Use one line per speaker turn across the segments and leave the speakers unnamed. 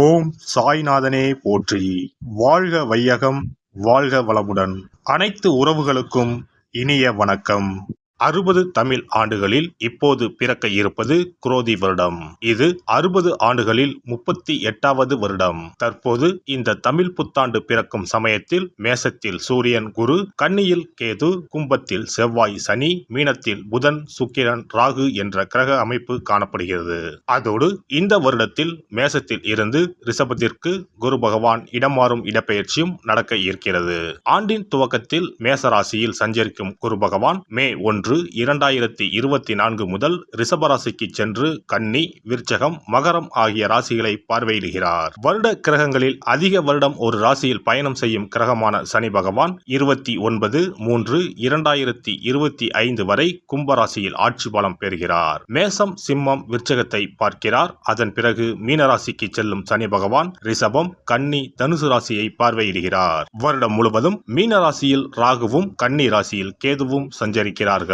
ஓம் சாய்நாதனே போற்றி. வாழ்க வையகம், வாழ்க வளமுடன். அனைத்து உறவுகளுக்கும் இனிய வணக்கம். 60 தமிழ் ஆண்டுகளில் இப்போது பிறக்க இருப்பது குரோதி வருடம். இது 60 ஆண்டுகளில் 38வது வருடம். தற்போது இந்த தமிழ் புத்தாண்டு பிறக்கும் சமயத்தில் மேசத்தில் சூரியன் குரு, கன்னியில் கேது, கும்பத்தில் செவ்வாய் சனி, மீனத்தில் புதன் சுக்கிரன் ராகு என்ற கிரக அமைப்பு காணப்படுகிறது. அதோடு இந்த வருடத்தில் மேசத்தில் இருந்து ரிஷபத்திற்கு குரு பகவான் இடமாறும் இடப்பெயர்ச்சியும் நடக்க இருக்கிறது. ஆண்டின் துவக்கத்தில் மேசராசியில் சஞ்சரிக்கும் குரு பகவான் மே 1, 2024 முதல் ரிஷபராசிக்கு சென்று கன்னி, விருச்சகம், மகரம் ஆகிய ராசிகளை பார்வையிடுகிறார். வருட கிரகங்களில் அதிக வருடம் ஒரு ராசியில் பயணம் செய்யும் கிரகமான சனி பகவான் 29/3/2025 வரை கும்பராசியில் ஆட்சி பலம் பெறுகிறார். மேசம், சிம்மம், விருச்சகத்தை பார்க்கிறார். அதன் பிறகு மீனராசிக்கு செல்லும் சனி பகவான் ரிஷபம், கன்னி, தனுசு ராசியை பார்வையிடுகிறார். வருடம் முழுவதும் மீனராசியில் ராகுவும் கன்னி ராசியில் கேதுவும் சஞ்சரிக்கிறார்கள்.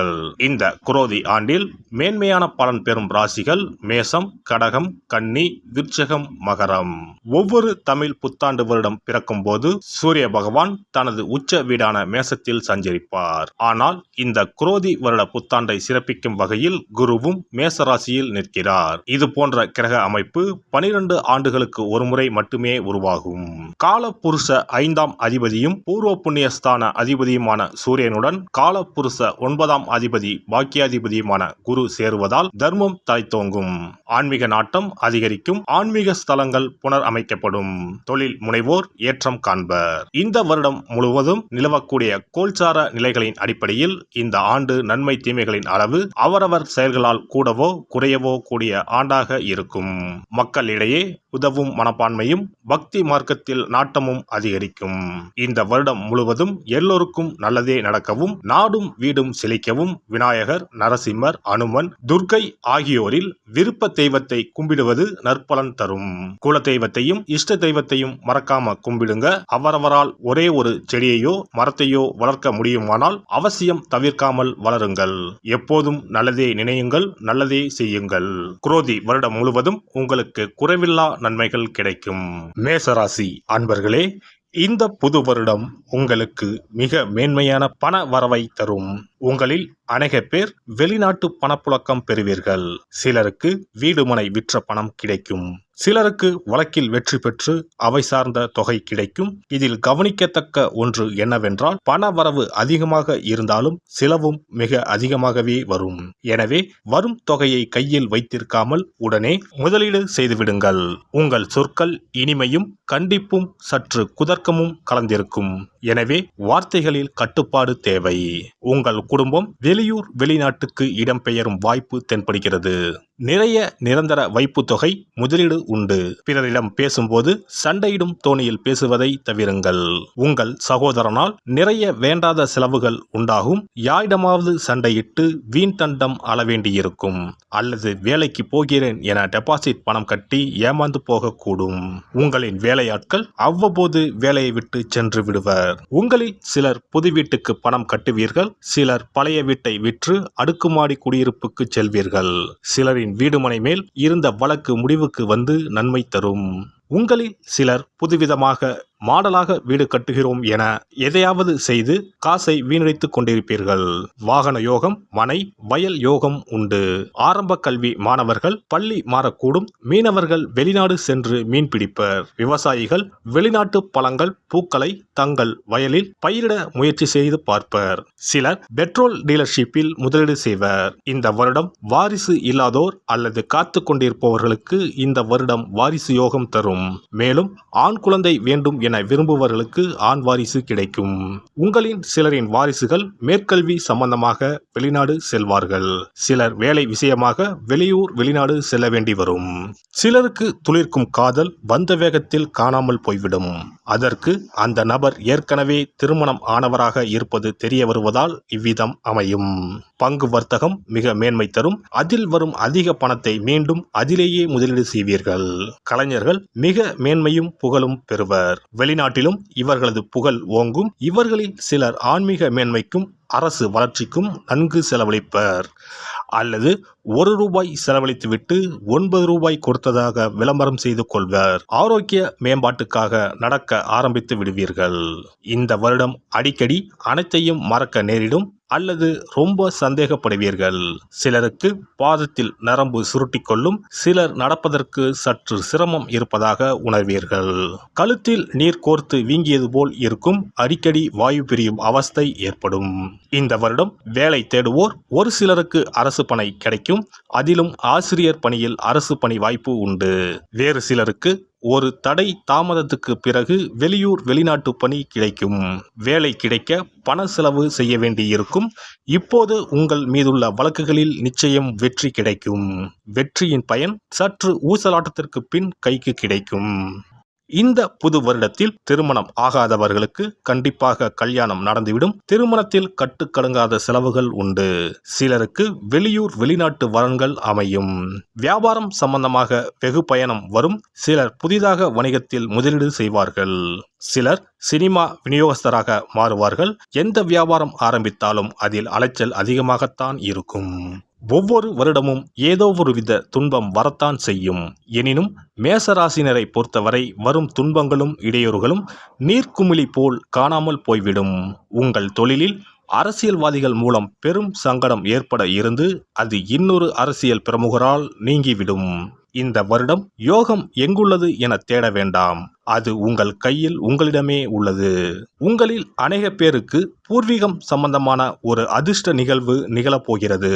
இந்த குரோதி ஆண்டில் மேன்மையான பலன் பெறும் ராசிகள் மேசம், கடகம், கன்னி, விருச்சகம், மகரம். ஒவ்வொரு தமிழ் புத்தாண்டு வருடம் பிறக்கும் போது சூரிய பகவான் தனது உச்ச வீடான மேசத்தில் சஞ்சரிப்பார். ஆனால் இந்த குரோதி வருட புத்தாண்டை சிறப்பிக்கும் வகையில் குருவும் மேசராசியில் நிற்கிறார். இது போன்ற கிரக அமைப்பு 12 ஆண்டுகளுக்கு ஒருமுறை மட்டுமே உருவாகும். காலபுருஷ 5ஆம் அதிபதியும் பூர்வ புண்ணியஸ்தான அதிபதியுமான சூரியனுடன் காலபுருஷ 9ஆம் அதிபதி பாக்கியாதிபதியுமான குரு சேருவதால் தர்மம் தலைத்தோங்கும், ஆன்மீக நாட்டம் அதிகரிக்கும், ஆன்மீக ஸ்தலங்கள் புனர் அமைக்கப்படும், தொழில் முனைவோர் ஏற்றம் காண்பர். இந்த வருடம் முழுவதும் நிலவக்கூடிய கோல்சார நிலைகளின் அடிப்படையில் இந்த ஆண்டு நன்மை தீமைகளின் அளவு அவரவர் செயல்களால் கூடவோ குறையவோ கூடிய ஆண்டாக இருக்கும். மக்களிடையே உதவும் மனப்பான்மையும் பக்தி மார்க்கத்தில் நாட்டமும் அதிகரிக்கும். இந்த வருடம் முழுவதும் எல்லோருக்கும் நல்லதே நடக்கவும், நாடும் வீடும் செழிக்கவும் விநாயகர், நரசிம்மர், அனுமன், துர்க்கை ஆகியோரில் விருப்ப தெய்வத்தை கும்பிடுவது நற்பலன் தரும். குல தெய்வத்தையும் இஷ்ட தெய்வத்தையும் மறக்காம கும்பிடுங்க. அவரவரால் ஒரே ஒரு செடியையோ மரத்தையோ வளர்க்க முடியுமானால் அவசியம் தவிர்க்காமல் வளருங்கள். எப்போதும் நல்லதே நினையுங்கள், நல்லதே செய்யுங்கள். குரோதி வருடம் முழுவதும் உங்களுக்கு குறைவில்லா நன்மைகள் கிடைக்கும். மேசராசி அன்பர்களே, இந்த புது வருடம் உங்களுக்கு மிக மேன்மையான பண வரவை தரும். உங்களில் அநேக பேர் வெளிநாட்டு பணப்புழக்கம் பெறுவீர்கள். சிலருக்கு வீடு மனை விற்ற பணம் கிடைக்கும். சிலருக்கு வழக்கில் வெற்றி பெற்று அவை சார்ந்த தொகை கிடைக்கும். இதில் கவனிக்கத்தக்க ஒன்று என்னவென்றால், பண வரவு அதிகமாக இருந்தாலும் செலவும் மிக அதிகமாகவே வரும். எனவே வரும் தொகையை கையில் வைத்திருக்காமல் உடனே முதலீடு செய்துவிடுங்கள். உங்கள் சொற்கள் இனிமையும் கண்டிப்பும் சற்று குதர்க்கமும் கலந்திருக்கும். எனவே வார்த்தைகளில் கட்டுப்பாடு தேவை. உங்கள் குடும்பம் வெளியூர் வெளிநாட்டுக்கு இடம்பெயரும் வாய்ப்பு தென்படுகிறது. நிறைய நிரந்தர வைப்பு தொகை முதலீடு உண்டு. பிறரிடம் பேசும்போது சண்டையிடும் தோணியில் பேசுவதை தவிருங்கள். உங்கள் சகோதரனால் நிறைய வேண்டாத செலவுகள் உண்டாகும். யாரிடமாவது சண்டையிட்டு வீண் தண்டம் அள வேண்டியிருக்கும். அல்லது வேலைக்கு போகிறேன் என டெபாசிட் பணம் கட்டி ஏமாந்து போகக்கூடும். உங்களின் வேலையாட்கள் அவ்வப்போது வேலையை விட்டு சென்று விடுவர். உங்களில் சிலர் புது வீட்டுக்கு பணம் கட்டுவீர்கள். சிலர் பழைய வீட்டை விற்று அடுக்குமாடி குடியிருப்புக்கு செல்வீர்கள். சிலரின் வீடுமனை மேல் இருந்த வழக்கு முடிவுக்கு வந்து நன்மை தரும். உங்களில் சிலர் புதுவிதமாக மாடலாக வீடு கட்டுகிறோம் என எதையாவது செய்து காசை வீணடித்துக் கொண்டிருப்பீர்கள். வாகன யோகம், மனை, வயல் யோகம் உண்டு. ஆரம்ப கல்வி மாணவர்கள் பள்ளி மாறக்கூடும். மீனவர்கள் வெளிநாடு சென்று மீன் பிடிப்பர். விவசாயிகள் வெளிநாட்டு பழங்கள், பூக்களை தங்கள் வயலில் பயிரிட முயற்சி செய்து பார்ப்பர். சிலர் பெட்ரோல் டீலர்ஷிப்பில் முதலீடு செய்வர். இந்த வருடம் வாரிசு இல்லாதோர் அல்லது காத்து கொண்டிருப்பவர்களுக்கு இந்த வருடம் வாரிசு யோகம் தரும். மேலும் ஆண் குழந்தை வேண்டும் என விரும்புபவர்களுக்கு ஆண் வாரிசு கிடைக்கும். உங்களின் சிலரின் வாரிசுகள் மேற்கல்வி சம்பந்தமாக வெளிநாடு செல்வார்கள். சிலர் வேலை விஷயமாக வெளியூர் வெளிநாடு செல்ல வேண்டி வரும். சிலருக்கு துளிர்க்கும் காதல் வந்த வேகத்தில் காணாமல் போய்விடும். அதற்கு அந்த நபர் ஏற்கனவே திருமணம் ஆனவராக இருப்பது தெரிய வருவதால் இவ்விதம் அமையும். பங்கு வர்த்தகம் மிக மேன்மை தரும். அதில் வரும் அதிக பணத்தை மீண்டும் அதிலேயே முதலீடு செய்வீர்கள். கலைஞர்கள் மிக மேன்மையும் புகழும் பெறுவர். வெளிநாட்டிலும் இவர்களது புகழ் ஓங்கும். இவர்களில் சிலர் ஆன்மீக மேன்மைக்கும் அரசு வளர்ச்சிக்கும் நன்கு செலவழிப்பர். அல்லது ₹1 செலவழித்துவிட்டு ₹9 கொடுத்ததாக விளம்பரம் செய்து கொள்வர். ஆரோக்கிய மேம்பாட்டுக்காக நடக்க ஆரம்பித்து விடுவீர்கள். இந்த வருடம் அடிக்கடி அனைத்தையும் மறக்க நேரிடும் அல்லது ரொம்ப சந்தேகப்படுவீர்கள். சிலருக்கு பாதத்தில் நரம்பு சுருட்டிக்கொள்ளும். சிலர் நடப்பதற்கு சற்று சிரமம் இருப்பதாக உணர்வீர்கள். கழுத்தில் நீர் கோர்த்து வீங்கியது போல் இருக்கும். அடிக்கடி வாயு பிரியும் அவஸ்தை ஏற்படும். இந்த வருடம் வேலை தேடுவோர் ஒரு சிலருக்கு அரசு பணி கிடைக்கும். அதிலும் ஆசிரியர் பணியில் அரசு பணி வாய்ப்பு உண்டு. வேறு சிலருக்கு ஒரு தடை தாமதத்துக்கு பிறகு வெளியூர் வெளிநாட்டு பணி கிடைக்கும். வேலை கிடைக்க பண செலவு செய்ய வேண்டியிருக்கும். இப்போது உங்கள் மீதுள்ள வழக்குகளில் நிச்சயம் வெற்றி கிடைக்கும். வெற்றியின் பயன் சற்று ஊசலாட்டத்திற்கு பின் கைக்கு கிடைக்கும். இந்த புது வருடத்தில் திருமணம் ஆகாதவர்களுக்கு கண்டிப்பாக கல்யாணம் நடந்துவிடும். திருமணத்தில் கட்டுக்கடங்காத செலவுகள் உண்டு. சிலருக்கு வெளியூர் வெளிநாட்டு வரன்கள் அமையும். வியாபாரம் சம்பந்தமாக வெகு பயணம் வரும். சிலர் புதிதாக வணிகத்தில் முதலீடு செய்வார்கள். சிலர் சினிமா விநியோகஸ்தராக மாறுவார்கள். எந்த வியாபாரம் ஆரம்பித்தாலும் அதில் அலைச்சல் அதிகமாகத்தான் இருக்கும். ஒவ்வொரு வருடமும் ஏதோ ஒரு வித துன்பம் வரத்தான் செய்யும். எனினும் மேசராசினரை பொறுத்தவரை வரும் துன்பங்களும் இடையூறுகளும் நீர்க்குமிழி போல் காணாமல் போய்விடும். உங்கள் தொழிலில் அரசியல்வாதிகள் மூலம் பெரும் சங்கடம் ஏற்பட இருந்து அது இன்னொரு அரசியல் பிரமுகரால் நீங்கிவிடும். இந்த வருடம் யோகம் எங்குள்ளது என தேட வேண்டாம். அது உங்கள் கையில் உங்களிடமே உள்ளது. உங்களில் அநேக பேருக்கு பூர்வீகம் சம்பந்தமான ஒரு அதிர்ஷ்ட நிகழ்வு நிகழப்போகிறது.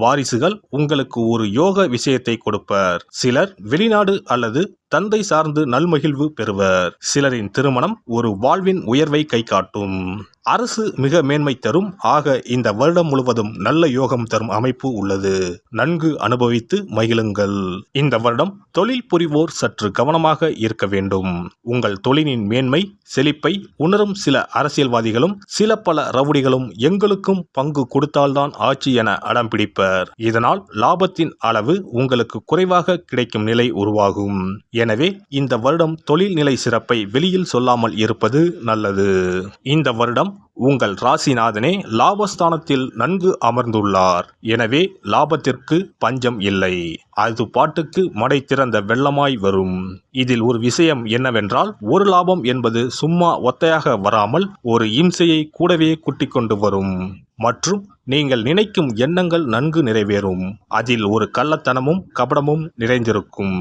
வாரிசுகள் உங்களுக்கு ஒரு யோக விஷயத்தை கொடுப்பர். சிலர் வெளிநாடு அல்லது தந்தை சார்ந்து நல்மகிழ்வு பெறுவர். சிலரின் திருமணம் ஒரு வாழ்வின் உயர்வை கை காட்டும். அரசு மிக மேன்மை தரும். ஆக இந்த வருடம் முழுவதும் நல்ல யோகம் தரும் அமைப்பு உள்ளது. நன்கு அனுபவித்து மகிழுங்கள். இந்த வருடம் தொழில் புரிவோர் சற்று கவனமாக இருக்க வேண்டும். உங்கள் தொழிலின் மேன்மை செழிப்பை உணரும் சில அரசியல்வாதிகளும் சில பல ரவுடிகளும் எங்களுக்கும் பங்கு கொடுத்தால்தான் ஆட்சி என அடம் பிடிப்பர். இதனால் லாபத்தின் அளவு உங்களுக்கு குறைவாக கிடைக்கும் நிலை உருவாகும். எனவே இந்த வருடம் தொழில் நிலை சிறப்பை வெளியில் சொல்லாமல் இருப்பது நல்லது. இந்த வருடம் உங்கள் ராசிநாதனே லாபஸ்தானத்தில் நன்கு அமர்ந்துள்ளார். எனவே லாபத்திற்கு பஞ்சம் இல்லை. அது பாட்டுக்கு மடை திறந்த வெள்ளமாய் வரும். இதில் ஒரு விஷயம் என்னவென்றால் ஒரு லாபம் என்பது சும்மா ஒத்தையாக வராமல் ஒரு இம்சையை கூடவே கூட்டிக் கொண்டு வரும். மற்றும் நீங்கள் நினைக்கும் எண்ணங்கள் நன்கு நிறைவேறும். அதில் ஒரு கள்ளத்தனமும் கபடமும் நிறைந்திருக்கும்.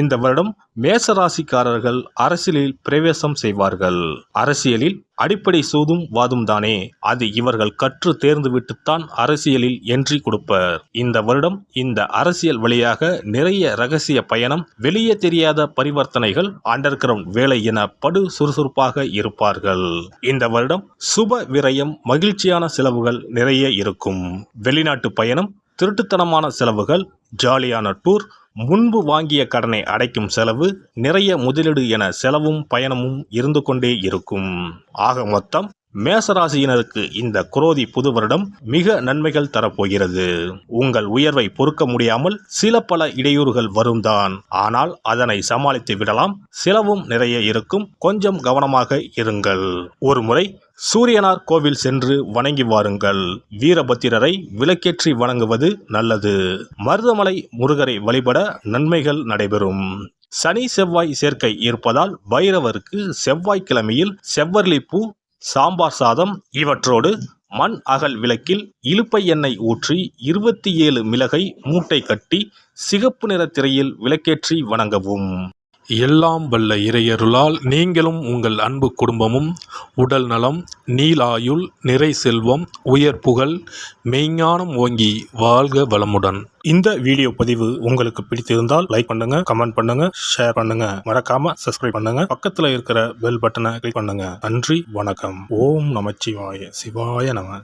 இந்த வருடம் மேசராசிக்காரர்கள் அரசியலில் பிரவேசம் செய்வார்கள். அரசியலில் அடிப்படை சூதும் வாதும் தானே. அது இவர்கள் கற்று தேர்ந்துவிட்டுத்தான் அரசியலில் என்ட்ரி கொடுப்பர். இந்த வருடம் இந்த அரசியல் வழியாக நிறைய ரகசிய பயணம், வெளியே தெரியாத பரிவர்த்தனைகள், அண்டர் கிரவுண்ட் வேலை என படு சுறுசுறுப்பாக இருப்பார்கள். இந்த வருடம் சுப விரயம், மகிழ்ச்சியான செலவுகள் நிறைய இருக்கும். வெளிநாட்டு பயணம், திருட்டுத்தனமான செலவுகள், ஜாலியான டூர், முன்பு வாங்கிய கடனை அடைக்கும் செலவு, நிறைய முதலீடு என செலவும் பயணமும் இருந்து கொண்டே இருக்கும். ஆக மொத்தம் மேசராசியினருக்கு இந்த குரோதி புது வருடம் மிக நன்மைகள் தரப்போகிறது. உங்கள் உயர்வை பொறுக்க முடியாமல் சில பல இடையூறுகள் வரும்தான். ஆனால் அதனை சமாளித்து விடலாம். செலவும் நிறைய இருக்கும். கொஞ்சம் கவனமாக இருங்கள். ஒரு முறை சூரியனார் கோவில் சென்று வணங்கி வாருங்கள். வீரபத்திரரை விளக்கேற்றி வணங்குவது நல்லது. மருதமலை முருகரை வழிபட நன்மைகள் நடைபெறும். சனி செவ்வாய் சேர்க்கை இருப்பதால் பைரவருக்கு செவ்வாய்க்கிழமையில் செவ்வரளிப்பூ, சாம்பார் சாதம் இவற்றோடு மண் அகல் விளக்கில் இலுப்பை எண்ணெய் ஊற்றி 27 மிளகை மூட்டை கட்டி சிகப்பு நிற திரையில் விளக்கேற்றி வணங்கவும்.
எல்லாம் வல்ல இறையருளால் நீங்களும் உங்கள் அன்பு குடும்பமும் உடல் நலம், நீலாயுள், நிறை செல்வம், உயர் புகழ், மெய்ஞானம் ஓங்கி வாழ்க வளமுடன்.
இந்த வீடியோ பதிவு உங்களுக்கு பிடித்திருந்தால் லைக் பண்ணுங்க, கமெண்ட் பண்ணுங்க, ஷேர் பண்ணுங்க. மறக்காம சப்ஸ்கிரைப் பண்ணுங்க. பக்கத்துல இருக்கிற பெல் பட்டனை கிளிக் பண்ணுங்க. நன்றி, வணக்கம். ஓம் நமச்சிவாய. சிவாய நம.